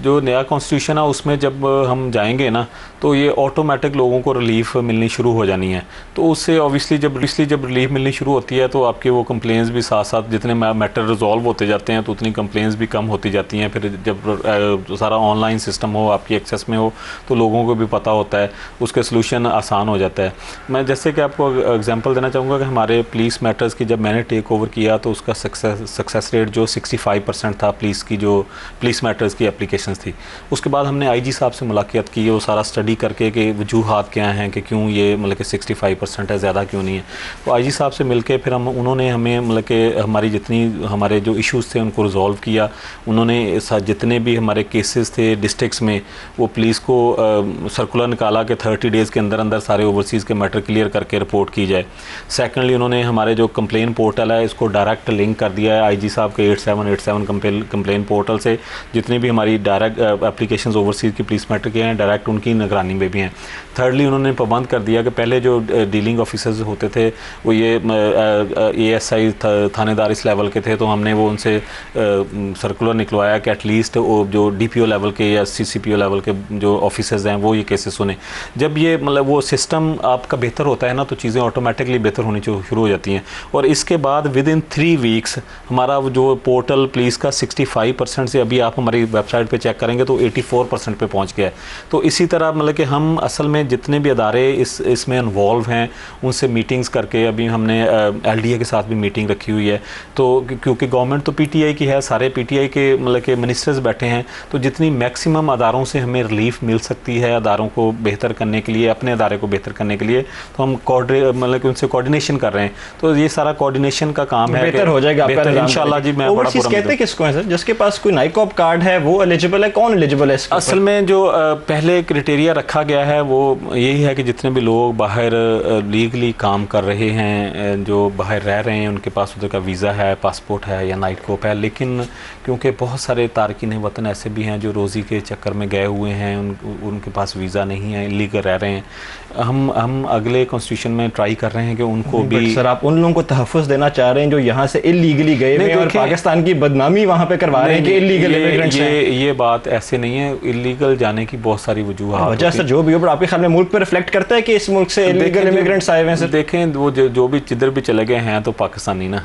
जो नया कॉन्स्टिट्यूशन है उसमें जब हम जाएंगे ना, तो ये ऑटोमेटिक लोगों को रिलीफ मिलनी शुरू हो जानी है। तो उससे ऑब्वियसली जब रिलीफ मिलनी शुरू होती है है तो आपके वो कंप्लेंट्स भी साथ साथ जितने मैटर रिजॉल्व होते जाते हैं तो उतनी कंप्लेंट्स भी कम होती जाती हैं। फिर जब सारा ऑनलाइन सिस्टम हो, आपकी एक्सेस में हो, तो लोगों को भी पता होता है, उसके सोल्यूशन आसान हो जाता है। मैं जैसे कि आपको एग्जांपल देना चाहूँगा कि हमारे पुलिस मैटर्स की जब मैंने टेक ओवर किया तो उसका सक्सेस रेट जो 65% था पुलिस की, जो पुलिस मैटर्स की एप्लीकेशंस थी। उसके बाद हमने आईजी साहब से मुलाकात की, वो सारा स्टडी करके कि वजूहात क्या हैं कि क्यों ये मतलब कि 65% है, ज़्यादा क्यों नहीं है। तो आईजी साहब से मिलके फिर उन्होंने हमें मतलब कि हमारे जो इश्यूज़ थे उनको रिजॉल्व किया। उन्होंने जितने भी हमारे केसेस थे डिस्ट्रिक्ट्स में, वो पुलिस को सर्कुलर निकाला कि 30 डेज़ के अंदर अंदर सारे ओवरसीज़ के मैटर क्लियर करके रिपोर्ट की जाए। सेकेंडली उन्होंने हमारे जो कंप्लेन पोर्टल है इसको डायरेक्ट लिंक कर दिया है आईजी साहब के 8787 कंप्लेन पोर्टल से। जितनी भी हमारी डायरेक्ट एप्लीकेशंस ओवरसीज़ की पुलिस मैटर के हैं डायरेक्ट उनकी निगरानी में भी हैं। थर्डली उन्होंने पाबंद कर दिया कि पहले जो डीलिंग ऑफिसर्स होते थे वो ये ASI थानेदार इस लेवल के थे, तो हमने वो उनसे सर्कुलर निकलवाया कि एटलीस्ट जो DPO लेवल के या CCPO लेवल के जो ऑफिसर्स हैं वो ये केसेस सुने। जब ये मतलब वो सिस्टम आपका बेहतर होता है ना तो चीज़ें ऑटोमेटिकली बेहतर होनी शुरू हो जाती हैं। और इसके बाद विद इन 3 वीक्स हमारा जो पोर्टल पुलिस का 65% से अभी आप हमारी वेबसाइट पे चेक करेंगे तो 84% पे पहुंच गया है। तो इसी तरह मतलब कि हम असल में जितने भी अदारे इसमें इन्वॉल्व हैं उनसे मीटिंग्स करके, अभी हमने LDA के साथ भी मीटिंग रखी हुई है। तो क्योंकि गवर्नमेंट तो PTI की है, सारे PTI के मतलब कि मिनिस्टर्स बैठे हैं, तो जितनी मैक्सिमम अदारों से हमें रिलीफ मिल सकती है अदारों को बेहतर करने के लिए, अपने अदारे को बेहतर करने के लिए, तो हम मतलब कि उनसे कोऑर्डिनेशन कर रहे हैं। तो ये सारा कोऑर्डिनेशन का काम है, बेहतर हो जाएगा इंशाल्लाह जी। मैं ओवरसीज कहते किसको है सर? जिसके पास कोई नाइकॉप कार्ड है वो एलिजिबल है? कौन एलिजिबल है? असल में जो पहले क्राइटेरिया रखा गया है वो यही है कि जितने भी लोग बाहर लीगली काम कर रहे हैं, जो बाहर रह रहे हैं, उनके पास उधर का वीज़ा है, पासपोर्ट है या नाइटकॉप है। लेकिन क्योंकि बहुत सारे तारकीन वतन ऐसे भी हैं जो रोज़ी के चक्कर में गए हुए हैं, उनके पास वीज़ा नहीं है, इलीगल रह रहे हैं। हम अगले कॉन्स्टिट्यूशन में ट्राई कर रहे हैं कि उनको भी। सर आप उन लोगों को तहफ़्फ़ुज़ देना चाह रहे हैं जो यहाँ से इलीगली गए हुए हैं और पाकिस्तान की बदनामी वहाँ पे करवा रहे हैं कि इलीगल इमिग्रेंट्स हैं? ये बात ऐसे नहीं है। इलीगल जाने की बहुत सारी वजूहात वजह सर जो भी हो, पर आपके ख्याल में मुल्क पे रिफ्लेक्ट करता है कि इस मुल्क से इलीगल इमिग्रेंट्स आए हुए हैं? सर देखें वो जो भी जिधर भी चले गए हैं तो पाकिस्तानी ना,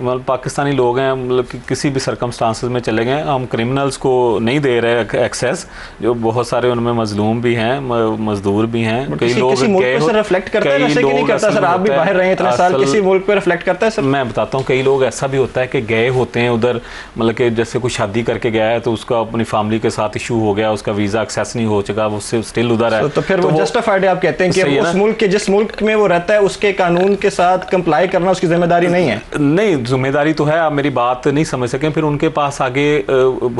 मतलब पाकिस्तानी लोग हैं, मतलब कि किसी भी सर्कमस्टांसेस में चले गए। हम क्रिमिनल्स को नहीं दे रहे एक्सेस, जो बहुत सारे उनमें मजलूम भी हैं, मजदूर भी हैं। कई लोग गए हो, रिफ्लेक्ट करता है वैसे कि नहीं करता सर? आप भी बाहर रहे इतने साल, किसी मुल्क पे रिफ्लेक्ट करता है सर? मैं बताता हूँ, कई लोग ऐसा भी होता है कि गए होते हैं उधर, मतलब कि जैसे कोई शादी करके गया है तो उसका अपनी फैमिली के साथ इशू हो गया, उसका वीज़ा एक्सेस नहीं हो चुका, उससे स्टिल उधर है, तो फिर वो जस्टिफाइड है? आप कहते हैं कि उस मुल्क के, जिस मुल्क में वो रहता है उसके कानून के साथ कंप्लाई करना उसकी जिम्मेदारी नहीं है? नहीं, जिम्मेदारी तो है। आप मेरी बात नहीं समझ सकें। फिर उनके पास आगे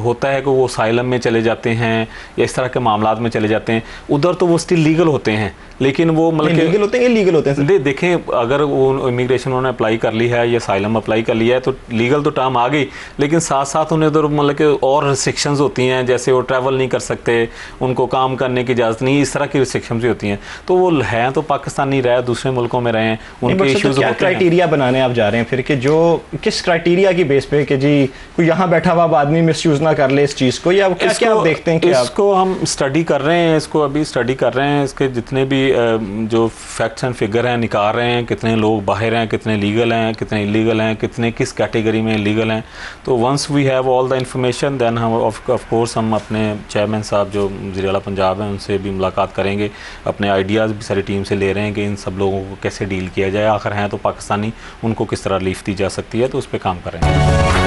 होता है कि वो साइलम में चले जाते हैं या इस तरह के मामलात में चले जाते हैं, उधर तो वो स्टिल लीगल होते हैं, लेकिन वो मतलब लीगल होते हैं, इलीगल होते हैं। देखें, अगर वो इमिग्रेशन उन्होंने अप्लाई कर ली है या साइलम अप्लाई कर लिया है तो लीगल तो टर्म आ गई, लेकिन साथ साथ उन्हें उधर मतलब कि और रिस्ट्रिक्शंस होती हैं, जैसे वो ट्रैवल नहीं कर सकते, उनको काम करने की इजाज़त नहीं, इस तरह की रिस्ट्रिक्शंस भी होती हैं। तो वो हैं तो पाकिस्तानी रहे, दूसरे मुल्कों में रहें, उनके इश्यूज होते हैं। क्राइटेरिया बनाने आप जा रहे हैं फिर कि जो किस क्राइटेरिया की बेस पे कि जी कोई यहाँ बैठा हुआ आदमी मिसयूज ना कर ले इस चीज़ को, या क्या आप देखते हैं कि इसको हम स्टडी कर रहे हैं, इसको अभी स्टडी कर रहे हैं, इसके जितने भी जो फैक्ट्स एंड फिगर हैं निकाल रहे हैं, कितने लोग बाहर हैं, कितने लीगल हैं, कितने इलीगल हैं, कितने किस कैटेगरी में लीगल हैं। तो once we have all the information then हम ऑफ कोर्स हम अपने चेयरमैन साहब जो वज़ीर आला पंजाब हैं उनसे भी मुलाकात करेंगे, अपने आइडियाज़ भी सारी टीम से ले रहे हैं कि इन सब लोगों को कैसे डील किया जाए, आखिर हैं तो पाकिस्तानी, उनको किस तरह रिलीफ दी जा सकती है, तो उस पर काम कर रहे हैं।